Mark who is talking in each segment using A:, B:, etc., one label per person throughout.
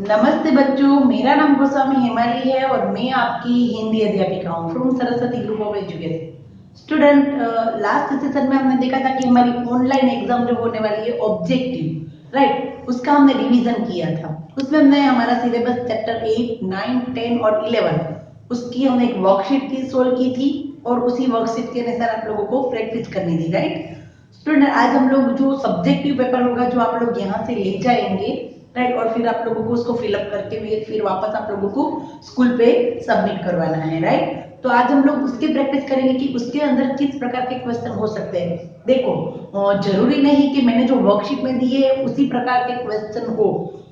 A: नमस्ते बच्चों, मेरा नाम गोस्वामी हेमाली है और मैं आपकी हिंदी अध्यापिका हूँ from Saraswati group of education. Student, last session में हमने देखा था कि हमारी ऑनलाइन एग्जाम जो होने वाली है ऑब्जेक्टिव, राइट, उसका हमने रिवीजन किया था। उसमें हमने हमारा सिलेबस चैप्टर 8, 9, 10 और 11 उसकी हमने एक वर्कशीट की सोल्व की थी और उसी वर्कशीट के अनुसार आप लोगों को प्रैक्टिस करनी थी, राइट। स्टूडेंट, आज हम लोग जो सब्जेक्टिव पेपर होगा जो आप लोग यहाँ से ले जाएंगे, राइट, और फिर आप लोगों को उसको फिलअप करके फिर वापस आप लोगों को स्कूल पे सबमिट करवाना है, राइट। तो आज हम लोग उसकी प्रैक्टिस करेंगे कि उसके अंदर किस प्रकार के क्वेश्चन हो सकते हैं। देखो, जरूरी नहीं कि मैंने जो वर्कशीट में दी है उसी प्रकार के क्वेश्चन हो,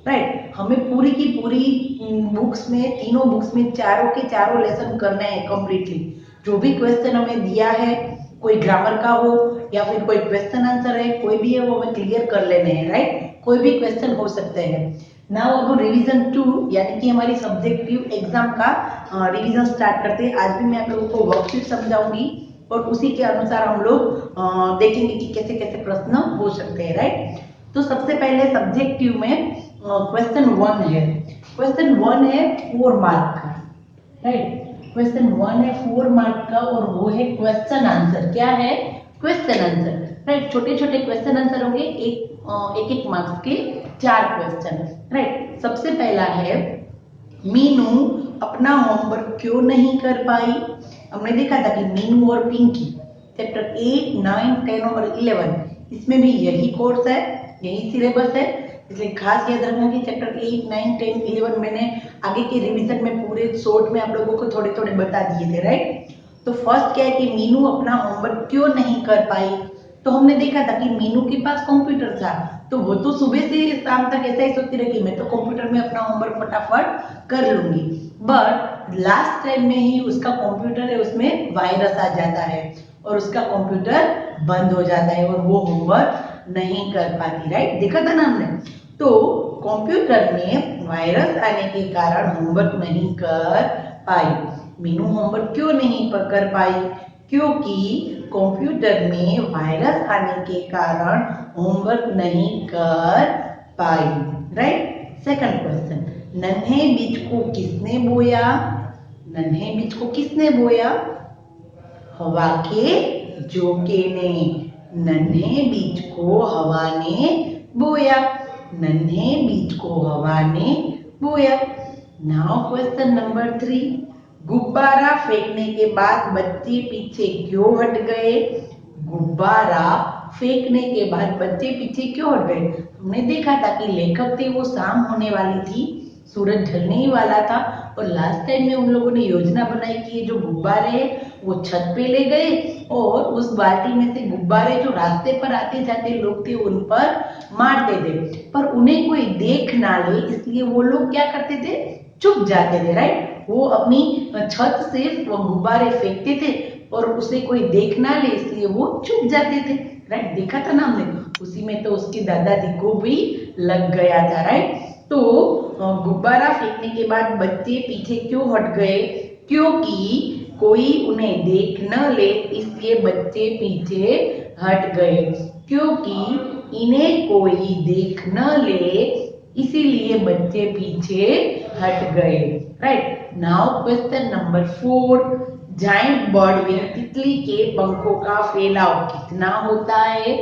A: राइट। हमें पूरी की पूरी बुक्स में, तीनों बुक्स में चारों के चारों लेसन करने हैं कंप्लीटली। जो भी क्वेश्चन हमें दिया है, कोई ग्रामर का हो या फिर कोई क्वेश्चन आंसर है, कोई भी है, वो हमें क्लियर कर लेने हैं, राइट। कोई भी क्वेश्चन हो सकते हैं। नाउ अब रिवीजन 2 यानी कि हमारी सब्जेक्टिव एग्जाम का रिवीजन स्टार्ट करते हैं। आज भी मैं आप लोगों को वर्कशीट समझाऊंगी और उसी के अनुसार हम लोग देखेंगे कि कैसे कैसे प्रश्न हो सकते हैं, राइट। तो सबसे पहले सब्जेक्टिव में क्वेश्चन 1 है। क्वेश्चन 1 है 4 मार्क का, राइट। क्वेश्चन 1 है 4 मार्क का और वो है क्वेश्चन आंसर। क्या है? Question answer, right. छोटे छोटे क्वेश्चन आंसर होंगे, एक मार्क्स के 4 क्वेश्चन, राइट। सबसे पहला है, मीनू अपना होमवर्क क्यों नहीं कर पाई। हमने देखा था कि मीनू और पिंकी चैप्टर 8, 9, 10 और 11 इसमें भी यही कोर्स है, यही सिलेबस है। इसलिए खास याद रखना कि चैप्टर 8, 9, 10, 11 मैंने आगे के रिवीजन में पूरे शॉर्ट में आप लोगों को थोड़े थोड़े बता दिए थे, राइट। तो फर्स्ट क्या है कि मीनू अपना होमवर्क क्यों नहीं कर पाई। तो हमने देखा था कि मीनू के पास कंप्यूटर था, तो वो तो सुबह से शाम तक ऐसा ही सोचती रही कि मैं तो कंप्यूटर में अपना होमवर्क फटाफट कर लूंगी। बट लास्ट टाइम में ही उसका कंप्यूटर है उसमें वायरस आ जाता है और उसका कंप्यूटर बंद हो जाता है और वो होमवर्क नहीं कर पाती, राइट। देखा था ना हमने। तो कंप्यूटर में वायरस आने के कारण होमवर्क नहीं कर पाई। मीनू होमवर्क क्यों नहीं कर पाई? क्योंकि कंप्यूटर में वायरस आने के कारण होमवर्क नहीं कर पाई, राइट। सेकंड क्वेश्चन, नन्हे बीज को किसने बोया। नन्हे बीज को किसने बोया? हवा के झोंके ने। नन्हे बीज को हवा ने बोया। नन्हे बीज को हवा ने बोया। नाउ क्वेश्चन नंबर 3, गुब्बारा फेंकने के बाद बच्चे पीछे क्यों हट गए। गुब्बारा फेंकने के बाद बच्चे पीछे क्यों हट गए? हमने देखा था कि लेखक थे वो शाम होने वाली थी, सूरज ढलने ही वाला था और लास्ट टाइम में उन लोगों ने योजना बनाई कि ये जो गुब्बारे हैं वो छत पे ले गए और उस बाल्टी में से गुब्बारे जो रास्ते पर आते जाते लोग थे उन पर मारते थे, पर उन्हें कोई देख ना ले इसलिए वो लोग क्या करते थे, चुप जाते थे, राइट। वो अपनी छत से वो गुब्बारे फेंकते थे और उसे कोई देख ना ले इसलिए वो चुप जाते थे, राइट। देखा था ना हमने। उसी में तो उसके दादाजी को भी लग गया था, राइट। तो गुब्बारा फेंकने के बाद बच्चे पीछे क्यों हट गए? क्योंकि कोई उन्हें देख न ले इसलिए बच्चे पीछे हट गए। क्योंकि इन्हें कोई देख न ले इसीलिए बच्चे पीछे हट गए, right. Now question number 4, giant bird wing तितली के पंखों का फैलाव कितना होता है।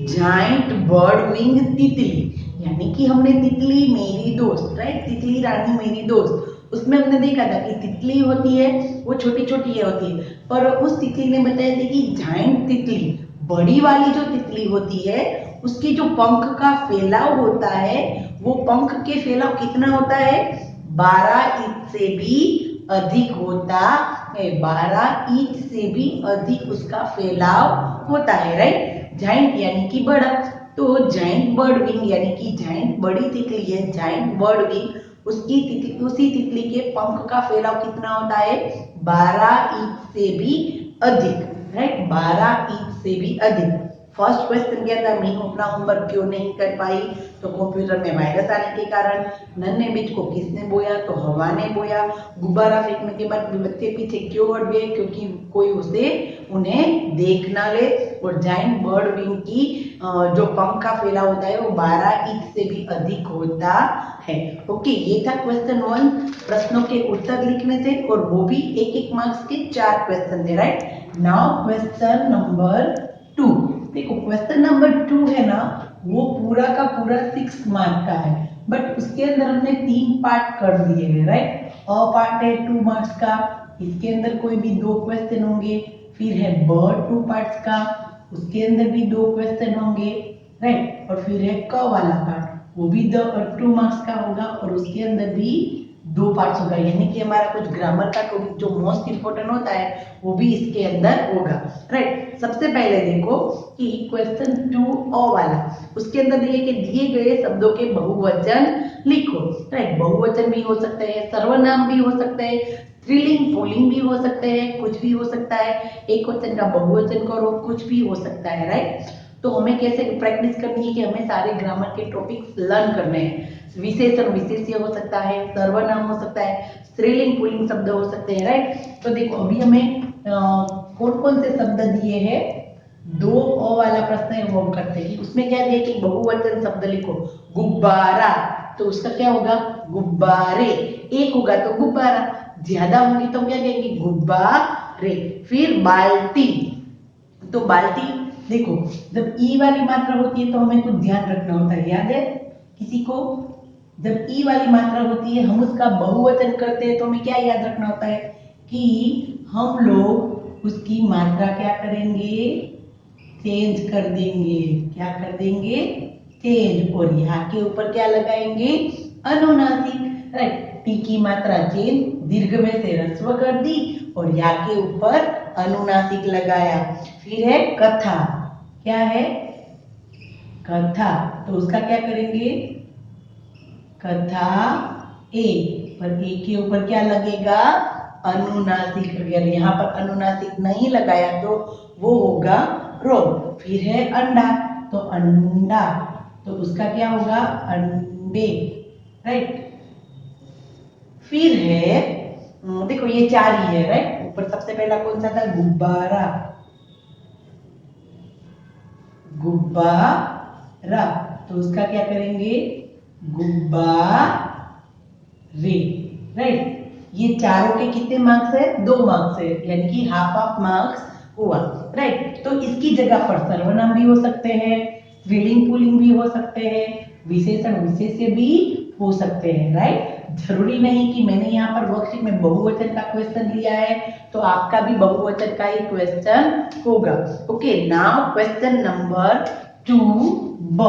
A: जायंट बर्ड विंग तितली यानी कि हमने तितली मेरी दोस्त, राइट, तितली रानी मेरी दोस्त, उसमें हमने देखा था कि तितली होती है वो छोटी छोटी होती है, पर उस तितली ने बताया था कि जायंट तितली, बड़ी वाली जो तितली होती है उसकी जो पंख का फैलाव होता है वो पंख के फैलाव कितना होता है, 12 इंच से भी अधिक होता है। 12 इंच से भी अधिक उसका फैलाव होता है, राइट। जाइंट यानी कि बड़ा, तो जाइंट बर्ड विंग यानी कि जाइंट बड़ी तितली है, जाइंट बर्ड विंग, उसी तितली के पंख का फैलाव कितना होता है, 12 इंच से भी अधिक, राइट, 12 इंच से भी अधिक। फर्स्ट क्वेश्चन क्या था, मीनू अपना होमवर्क क्यों नहीं कर पाई, तो कंप्यूटर में वायरस आने के कारण। नन्हे बीज को किसने बोया, तो हवा ने बोया। गुब्बारा फेंकने के बाद बच्चे पीछे क्यों हट गए, क्योंकि कोई उसे उन्हें देख ना ले। और जाइंट बर्ड विंग की जो पंख का फैला होता है वो 12 इंच से भी अधिक होता है। ओके, ये था क्वेश्चन 1, प्रश्नों के उत्तर लिखने थे, और वो भी एक एक मार्क्स के 4 क्वेश्चन थे, राइट। Now question number 2। देखो क्वेश्चन नंबर 2 है ना, वो पूरा का पूरा 6 मार्क का है, बट उसके अंदर हमने 3 पार्ट कर दिए हैं, राइट। अ पार्ट है 2 मार्क्स का, इसके अंदर कोई भी 2 क्वेश्चन होंगे। फिर है बर्ड 2 पार्ट्स का, उसके अंदर भी 2 क्वेश्चन होंगे, राइट। और फिर है क वाला पार्ट, वो भी 2 मार्क्स का होगा, और उसके अंदर भी 2 पार्ट्स होगा। यानी कि हमारा कुछ ग्रामर का टॉपिक जो मोस्ट इंपोर्टेंट होता है वो भी इसके अंदर होगा, राइट। सबसे पहले देखो कि क्वेश्चन 2 अ वाला, उसके अंदर दिए गए शब्दों के बहुवचन लिखो, राइट। बहुवचन भी हो सकते हैं, सर्वनाम भी हो सकते हैं, स्त्रीलिंग पुल्लिंग भी हो सकते हैं, कुछ भी हो सकता है। एक वचन का बहुवचन करो, कुछ भी हो सकता है, राइट। तो हमें कैसे प्रैक्टिस करनी है कि हमें सारे ग्रामर के टॉपिक्स लर्न करने हैं। विशेषण विशेष्य हो सकता है, सर्वनाम हो सकता है, स्त्रीलिंग पुल्लिंग शब्द हो सकते हैं, राइट। तो देखो अभी हमें कौन कौन से शब्द दिए हैं, 2 अ वाला प्रश्न है वो हम करते हैं। उसमें क्या दिया कि बहुवचन शब्द लिखो, गुब्बारा, तो उसका क्या होगा, गुब्बारे। एक होगा तो गुब्बारा, ज्यादा होंगी तो क्या कहेंगे, गुब्बारे। फिर बाल्टी, तो बाल्टी, देखो जब ई वाली मात्रा होती है तो हमें कुछ ध्यान रखना होता है, याद है किसी को। जब ई वाली मात्रा होती है हम उसका बहुवचन करते हैं तो हमें क्या याद रखना होता है कि हम लोग उसकी मात्रा क्या करेंगे, चेंज कर देंगे। क्या कर देंगे, चेंज। और यहाँ के ऊपर क्या लगाएंगे, अनुनासिक, राइट। टी की मात्रा चेंज, दीर्घ में से ह्रस्व कर दी और या के ऊपर अनुनासिक लगाया। फिर है कथा, क्या है, कथा, तो उसका क्या करेंगे, कथा ए, पर ए के ऊपर क्या लगेगा, अनुनासिक। अगर यहाँ पर अनुनासिक नहीं लगाया तो वो होगा रोग। फिर है अंडा, तो अंडा, तो उसका क्या होगा, अंडे, राइट। फिर है देखो ये 4 ही है, राइट। ऊपर सबसे पहला कौन सा था, गुब्बारा, गुब्बारा, तो उसका क्या करेंगे, गुब्बारे, राइट। ये चारों के कितने मार्क्स है, 2 मार्क्स है, यानी कि हाफ ऑफ मार्क्स हुआ, राइट। तो इसकी जगह पर सर्वनाम भी हो सकते हैं, स्त्रीलिंग पुल्लिंग भी हो सकते हैं, विशेषण विशेष्य भी हो सकते हैं, राइट। जरूरी नहीं कि मैंने यहाँ पर वर्कशीट में बहुवचन का क्वेश्चन लिया है तो आपका भी बहुवचन का ही क्वेश्चन होगा। ओके, नाउ क्वेश्चन नंबर 2 ब,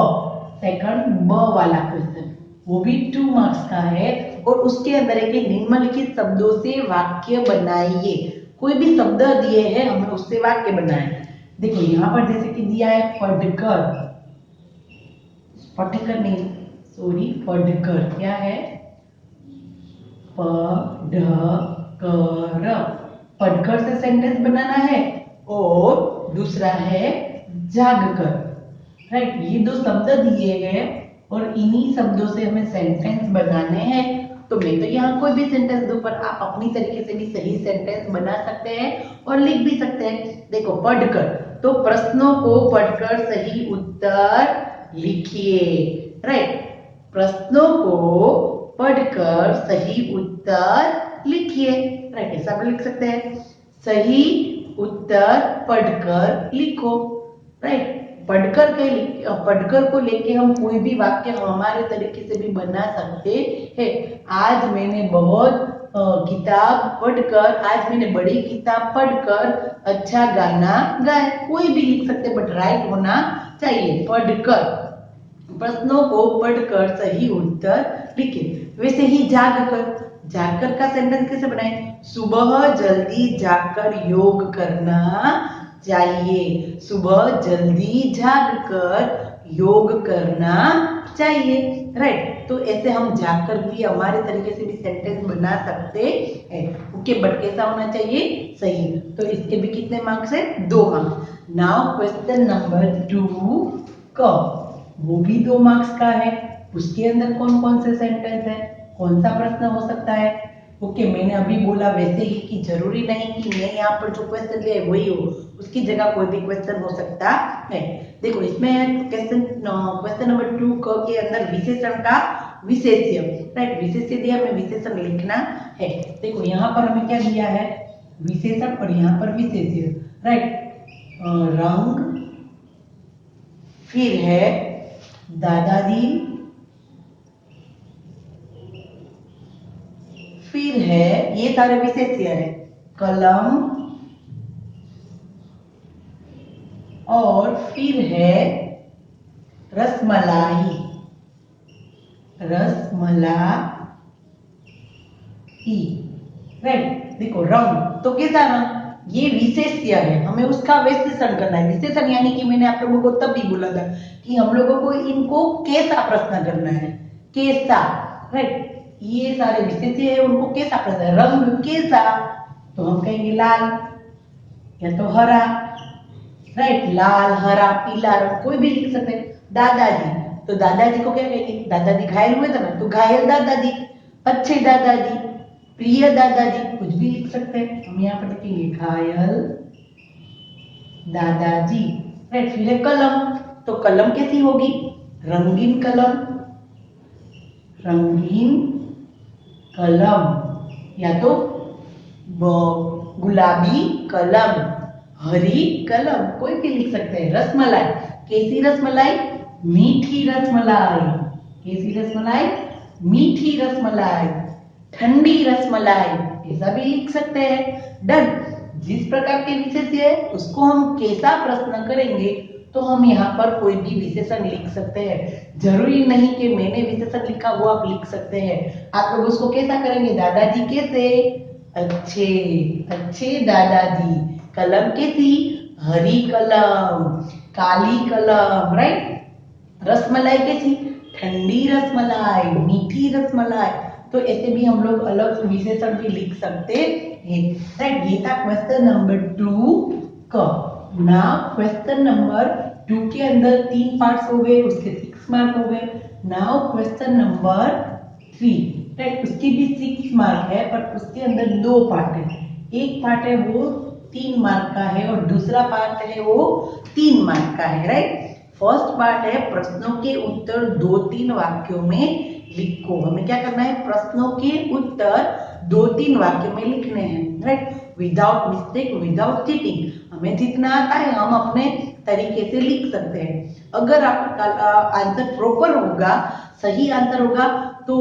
A: सेकंड ब वाला क्वेश्चन, वो भी 2 मार्क्स का है, और उसके अंदर है कि निम्नलिखित शब्दों से वाक्य बनाइए। कोई भी शब्द दिए हैं हमें उससे वाक्य बनाए। देखो यहाँ पर जैसे कि दिया है पढ़कर, पढ़कर नहीं, सॉरी, पढ़कर, क्या है, पढ़कर, पढ़कर से सेंटेंस बनाना है, और दूसरा है जागकर, राइट। ये 2 शब्द दिए गए और इन्हीं शब्दों से हमें सेंटेंस बनाने हैं। तो मैं तो यहाँ कोई भी सेंटेंस दूं, पर आप अपनी तरीके से भी सही सेंटेंस बना सकते हैं और लिख भी सकते हैं। देखो पढ़कर, तो प्रश्नों को पढ़कर सही उत्तर लिखिए, राइट। प्रश्नों को पढ़कर सही उत्तर लिखिए, राइट। ऐसा भी लिख सकते हैं, सही उत्तर पढ़कर लिखो, राइट। पढ़कर को लेके हम कोई भी वाक्य हमारे तरीके से भी बना सकते हैं। आज मैंने बहुत किताब पढ़कर, आज मैंने बड़ी किताब पढ़कर अच्छा गाना गाया, कोई भी लिख सकते, बट राइट होना चाहिए। पढ़कर, प्रश्नों को पढ़कर सही उत्तर लिखें। वैसे ही जागकर, जागकर का सेंटेंस कैसे बनाएं, सुबह जल्दी जागकर योग करना चाहिए, सुबह जल्दी जागकर योग करना चाहिए, राइट। तो ऐसे हम जागकर भी हमारे तरीके से भी सेंटेंस बना सकते हैं। ओके, बट कैसा होना चाहिए, सही। तो इसके भी कितने मार्क्स है, 2 मार्क्स। नाउ क्वेश्चन नंबर 2 क, वो भी 2 मार्क्स का है। उसके अंदर कौन कौन से सेंटेंस है, कौन सा प्रश्न हो सकता है? ओके, मैंने अभी बोला वैसे ही कि जरूरी नहीं कि मैं यहाँ पर जो क्वेश्चन लिया है वही हो, उसकी जगह कोई भी क्वेश्चन हो सकता है। देखो इसमें क्वेश्चन नंबर 2 क के अंदर विशेषण का विशेष्य, राइट, विशेष्य दिया, हमें विशेषण लिखना है। देखो यहाँ पर हमें क्या दिया है, विशेषण, और यहाँ पर विशेष्य, राइट। रंग, फिर है दादाजी, फिर है, ये सारे विशेष्य है, कलम, और फिर है रसमलाई, रसमलाई, राइट। देखो रंग, तो कैसा रंग, ये विशेष्य है, हमें उसका विशेषण करना है। विशेषण यानी कि मैंने आप लोगों को तब भी बोला था कि हम लोगों को इनको कैसा प्रश्न करना है, कैसा, राइट। ये सारे विशेष्य है, उनको कैसा प्रश्न, रंग कैसा, तो हम कहेंगे लाल या तो हरा, राइट, लाल, हरा, पीला रंग कोई भी लिख सकते हैं। दादाजी, तो दादाजी को क्या कहेंगे, दादाजी घायल हुए थे ना, तो घायल दादाजी, अच्छे दादाजी, प्रिय दादाजी, कुछ भी लिख सकते हैं। हम यहाँ पर लिखेंगे घायल दादाजी, राइट। फिर है कलम, तो कलम कैसी होगी, रंगीन कलम, रंगीन कलम, या तो गुलाबी कलम, हरी कलम, कोई भी लिख सकते हैं। रसमलाई, कैसी रसमलाई, मीठी रसमलाई, कैसी रसमलाई, मीठी रसमलाई, ठंडी रसमलाई, ऐसा भी लिख सकते हैं। डन। जिस प्रकार के विशेष्य है उसको हम कैसा प्रश्न करेंगे तो हम यहाँ पर कोई भी विशेषण लिख सकते हैं। जरूरी नहीं कि मैंने विशेषण लिखा वो आप लिख सकते हैं। आप लोग उसको कैसा करेंगे, दादाजी कैसे, अच्छे, अच्छे दादाजी, कलम कैसी, हरी कलम, काली कलम, राइट। रसमलाई कैसी, ठंडी रसमलाई, मीठी रसमलाई, तो ऐसे भी हम लोग अलग विशेषण भी लिख सकते हैं, राइट। ये था क्वेश्चन नंबर 2 का। नाउ क्वेश्चन नंबर 2 के अंदर 3 पार्ट्स हो गए, उसके 6 मार्क हो गए। नाउ क्वेश्चन नंबर 3, राइट, उसकी भी 6 मार्क है, पर उसके अंदर 2 पार्ट है। एक पार्ट है वो 3 मार्क का है और दूसरा पार्ट है वो 3 मार्क का है, राइट। फर्स्ट पार्ट है प्रश्नों के उत्तर 2-3 वाक्यों में लिखो। हमें क्या करना है, प्रश्नों के उत्तर 2-3 वाक्य में लिखने हैं, right, without mistake, without cheating. हमें जितना आता है हम अपने तरीके से लिख सकते हैं। अगर आपका आंसर प्रॉपर होगा, सही आंसर होगा, तो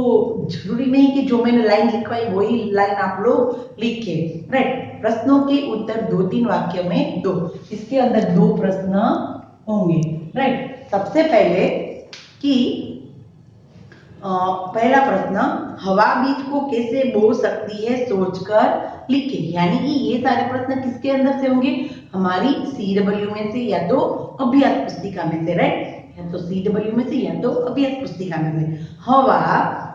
A: जरूरी नहीं कि जो मैंने लाइन लिखवाई वही लाइन आप लोग लिखे, राइट। प्रश्नों के उत्तर 2-3 वाक्य में दो, इसके अंदर 2 प्रश्न होंगे, राइट। सबसे पहले कि पहला प्रश्न, हवा बीज को कैसे बो सकती है सोचकर लिखें। यानी कि ये सारे प्रश्न किसके अंदर से होंगे, हमारी CW में से या तो अभ्यास पुस्तिका में से, राइट, या तो CW में से या तो अभ्यास पुस्तिका में से। हवा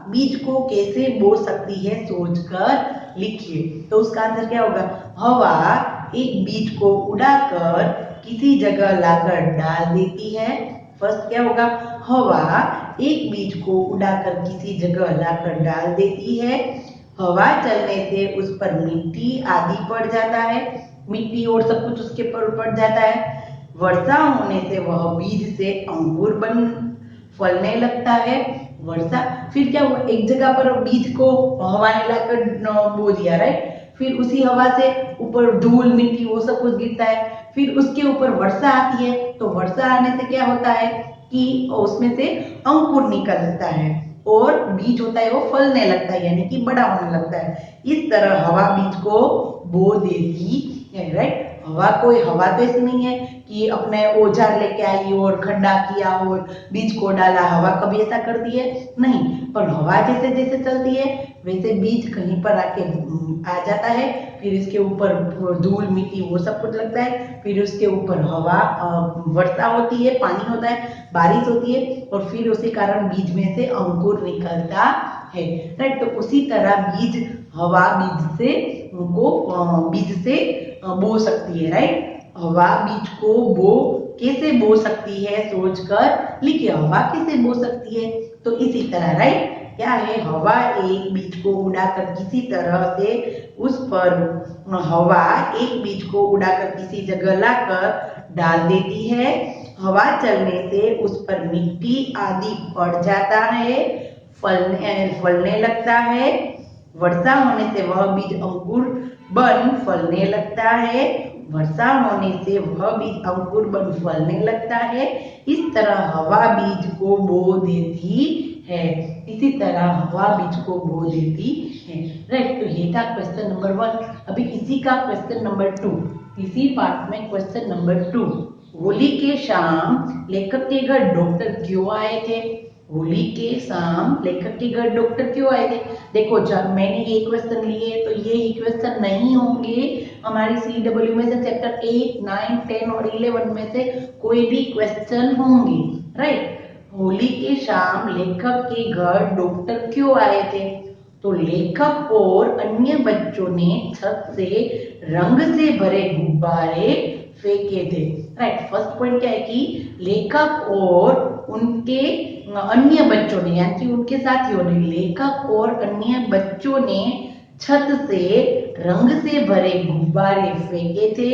A: बीज को कैसे बो सकती है सोचकर लिखिए, तो उसका आंसर क्या होगा, हवा एक बीज को उड़ाकर किसी जगह लाकर डाल देती है। फर्स्ट क्या होगा, हवा एक बीज को उड़ाकर किसी जगह लाकर डाल देती है। हवा चलने से उस पर मिट्टी आदि पड़ जाता है, मिट्टी और सब कुछ उसके ऊपर पड़ जाता है। वर्षा होने से वह बीज से अंकुर बन फलने लगता है। वर्षा, फिर क्या हुआ, एक जगह पर बीज को हवा ने लाकर बो दिया, राइट, फिर उसी हवा से ऊपर धूल मिट्टी वो सब कुछ गिरता है, फिर उसके ऊपर वर्षा आती है, तो वर्षा आने से क्या होता है कि उसमें से अंकुर निकलता है और बीज होता है वो फलने लगता है, यानी कि बड़ा होने लगता है। इस तरह हवा बीज को बो देती है, राइट। हवा तो ऐसी नहीं है कि अपने औजार लेके आई और खड्डा किया और बीज को डाला, हवा कभी ऐसा करती है नहीं, पर हवा जैसे जैसे चलती है वैसे बीज कहीं पर आके आ जाता है, फिर इसके ऊपर धूल मिट्टी वो सब कुछ लगता है, फिर उसके ऊपर हवा वर्षा होती है, पानी होता है, बारिश होती है, और फिर उसी कारण बीज में से अंकुर निकलता है, राइट। तो उसी तरह बीज, हवा बीज से उनको बीज से बो सकती है, राइट। हवा बीज को बो कैसे बो सकती है सोचकर लिखिए, हवा कैसे बो सकती है। तो इसी तरह राइट, क्या है, हवा एक बीज को उड़ाकर किसी तरह से उस पर, हवा एक बीज को उड़ाकर किसी जगह लाकर डाल देती है। हवा चलने से उस पर मिट्टी आदि पड़ जाता है, फलने लगता है। वर्षा होने से वह बीज अंकुर बन फलने लगता है। वर्षा होने से वह बीज अंकुर बन फलने लगता है। इस तरह हवा बीज को बो देती है। इसी तरह हवा बीज को बो देती है। राइट, तो ये था क्वेश्चन नंबर 1। अभी इसी का क्वेश्चन नंबर 2, इसी पार्ट में क्वेश्चन नंबर 2। होली के शाम लेखक के घर डॉक्टर क्यों आए थे? होली के शाम लेखक के घर डॉक्टर क्यों आए थे? देखो, जब मैंने ये क्वेश्चन लिए तो ये ही क्वेश्चन नहीं होंगे हमारी CW में से चैप्टर 8, 9, 10 और 11 में से कोई भी क्वेश्चन होंगे। राइट, होली के शाम लेखक के घर डॉक्टर क्यों आए थे? तो लेखक और अन्य बच्चों ने छत से रंग से भरे गुब्बारे फेंके थे। राइट, फर्स्ट पॉइंट क्या है कि लेखक और उनके अन्य बच्चों ने, यानी कि उनके साथियों ने, लेखक और अन्य बच्चों ने छत से रंग से भरे गुब्बारे फेंके थे।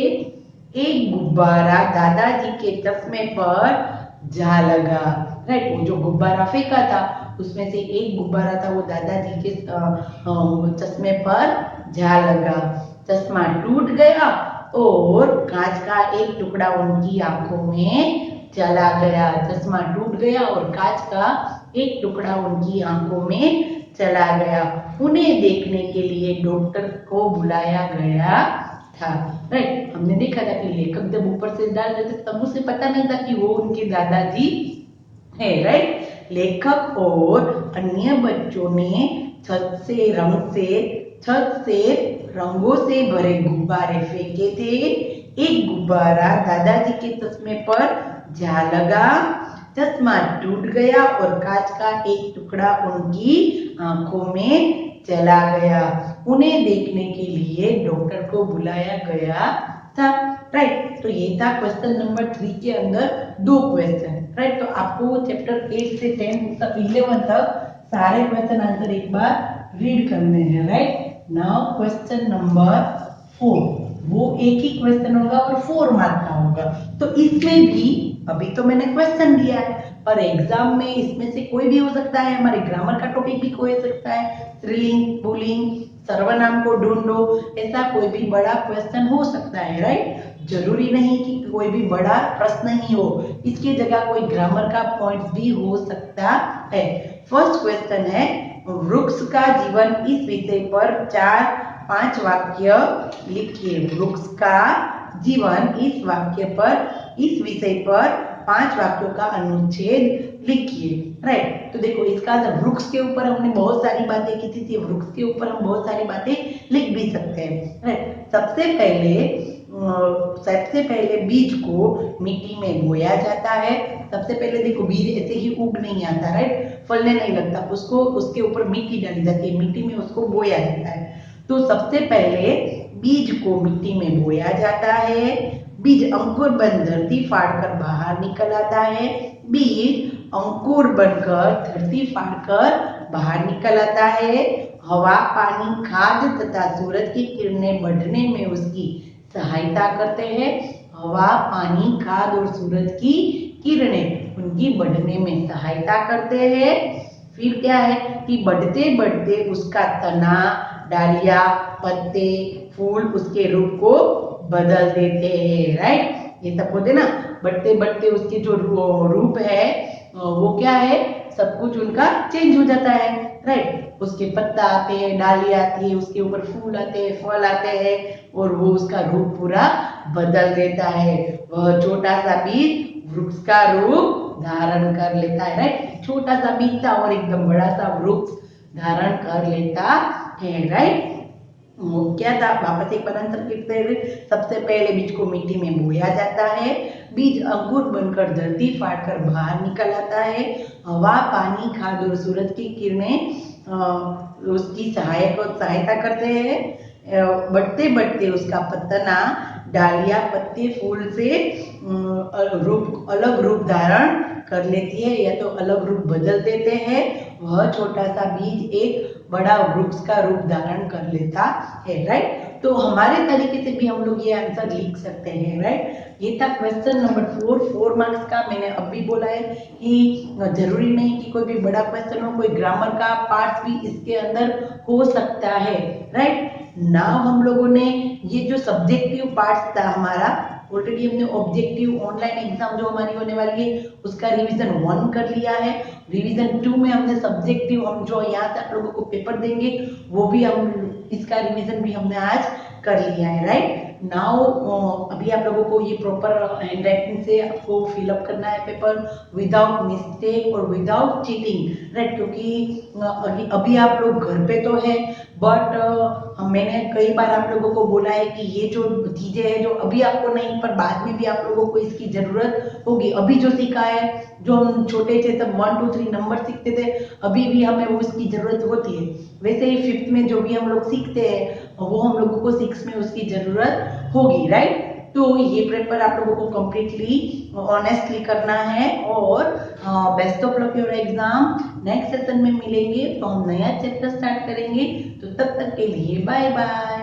A: एक गुब्बारा दादाजी के चश्मे पर जा लगा। राइट, वो जो गुब्बारा फेंका था उसमें से एक गुब्बारा था वो दादाजी के चश्मे पर जा लगा। चश्मा टूट गया और कांच का एक टुकड़ा उनकी आंखों में चला गया। चश्मा टूट गया और कांच का एक टुकड़ा उनकी आंखों में चला गया। उन्हें देखने के लिए डॉक्टर को बुलाया गया था। राइट, हमने देखा था कि लेखक जब ऊपर से डाल रहे थे तब उसे पता नहीं था कि वो उनके दादाजी है। राइट, लेखक और अन्य बच्चों ने छत से रंगों से भरे गुब्बारे फेंके थे। एक गुब्बारा दादाजी के चश्मे पर जा लगा। चश्मा टूट गया और कांच का एक टुकड़ा उनकी आंखों में चला गया। उन्हें देखने के लिए डॉक्टर को बुलाया गया था। राइट, तो ये था क्वेश्चन नंबर 3 के अंदर 2 क्वेश्चन। राइट, तो आपको चैप्टर 8 से 10 तक 11 तक सारे क्वेश्चन आंसर एक बार रीड करने हैं। राइट, नाउ क्वेश्चन नंबर 4, वो एक ही क्वेश्चन होगा और 4 मार्क का होगा। तो इसमें भी अभी तो मैंने क्वेश्चन दिया है पर एग्जाम में इसमें से कोई भी हो सकता है। हमारे ग्रामर का टॉपिक भी हो सकता है, स्त्रीलिंग, पुल्लिंग, सर्वनाम को ढूंढो, ऐसा कोई भी बड़ा क्वेश्चन हो सकता है। राइट, जरूरी नहीं कि कोई भी बड़ा प्रश्न ही हो, इसकी जगह कोई ग्रामर का पॉइंट भी हो सकता है। फर्स्ट क्वेश्चन है, वृक्ष का जीवन इस विषय पर 4-5 वाक्य लिखिए। वृक्ष का जीवन इस विषय पर 5 वाक्यों का अनुच्छेद लिखिए। राइट, तो देखो इसका वृक्ष के ऊपर हमने बहुत सारी बातें की थी, वृक्ष के ऊपर हम बहुत सारी बातें लिख भी सकते हैं। राइट, सबसे पहले बीज को मिट्टी में बोया जाता है। सबसे पहले देखो बीज ऐसे ही उग नहीं आता। राइट, फलने नहीं लगता, उसको उसके ऊपर मिट्टी डाली जाती है, मिट्टी में उसको बोया जाता है। तो सबसे पहले बीज को मिट्टी में बोया जाता है। बीज अंकुर बन धरती फाड़कर बाहर निकल आता है। बीज अंकुर बनकर धरती फाड़कर बाहर निकल आता है। हवा, पानी, खाद तथा सूरज की किरणें बढ़ने में उसकी सहायता करते हैं। हवा, पानी, खाद और सूरज की किरणें उनकी बढ़ने में सहायता करते हैं। फिर क्या है कि बढ़ते बढ़ते उसका तना, डालियां, पत्ते, फूल उसके रूप को बदल देते हैं। राइट, ये सब होते ना, बढ़ते बढ़ते उसके जो रूप है वो क्या है, सब कुछ उनका चेंज हो जाता है। राइट, उसके पत्ता आते हैं, डालियां आती है, उसके ऊपर फूल आते हैं, फल आते हैं और वो उसका रूप पूरा बदल देता है। वह छोटा सा बीज वृक्ष का रूप धारण कर लेता है। राइट, छोटा सा बीज था और एकदम बड़ा सा वृक्ष धारण कर लेता है। राइट, वो क्या था, वापस एक बार आंसर लिखते हैं। सबसे पहले बीज को मिट्टी में बोया जाता है। बीज अंकुर बनकर धरती फाड़कर बाहर निकल आता है। हवा, पानी, खाद और सूरज की किरणें उसकी सहायता करते हैं। बढ़ते बढ़ते उसका तना, डालियाँ पत्ते फूल से अलग रूप धारण कर लेती है या तो अलग रूप बदल देते हैं। वह छोटा सा बीज एक बड़ा वृक्ष का रूप धारण कर लेता है। राइट, तो हमारे तरीके से भी हम लोग ये आंसर लिख सकते हैं। राइट, ये था क्वेश्चन नंबर 4 मार्क्स का। मैंने अभी बोला है कि जरूरी नहीं कि कोई भी बड़ा क्वेश्चन हो, कोई ग्रामर का पार्ट भी इसके अंदर हो सकता है। राइट, नाउ हम लोगों ने ये जो सब्जेक्टिव पार्ट था हमारा, ऑलरेडी हमने ऑब्जेक्टिव ऑनलाइन एग्जाम जो हमारी होने वाली है उसका रिवीजन 1 कर लिया है। रिवीजन 2 में हमने सब्जेक्टिव, हम जो यहाँ से आप लोगों को पेपर देंगे वो भी हम, इसका रिवीजन भी हमने आज कर लिया है। राइट, नाउ अभी आप लोगों को ये प्रॉपर हैंड राइटिंग से आपको फिलअप करना है पेपर विदाउट मिस्टेक और विदाउट चीटिंग। राइट, क्योंकि अभी आप लोग घर पे तो है, बट मैंने कई बार आप लोगों को बोला है कि ये जो चीजें हैं जो अभी आपको नहीं पर बाद में भी आप लोगों को इसकी जरूरत होगी। अभी जो सीखा है, जो हम छोटे थे तब 1 2 3 नंबर सीखते थे, अभी भी हमें वो उसकी जरूरत होती है। वैसे ही 5th में जो भी हम लोग सीखते हैं वो हम लोगों को 6 में उसकी जरूरत होगी। राइट, तो ये पेपर आप लोगों को कंप्लीटली ऑनेस्टली करना है और best of luck your exam. Next session में मिलेंगे तो हम नया चैप्टर स्टार्ट करेंगे। तो तब तक के लिए बाय बाय।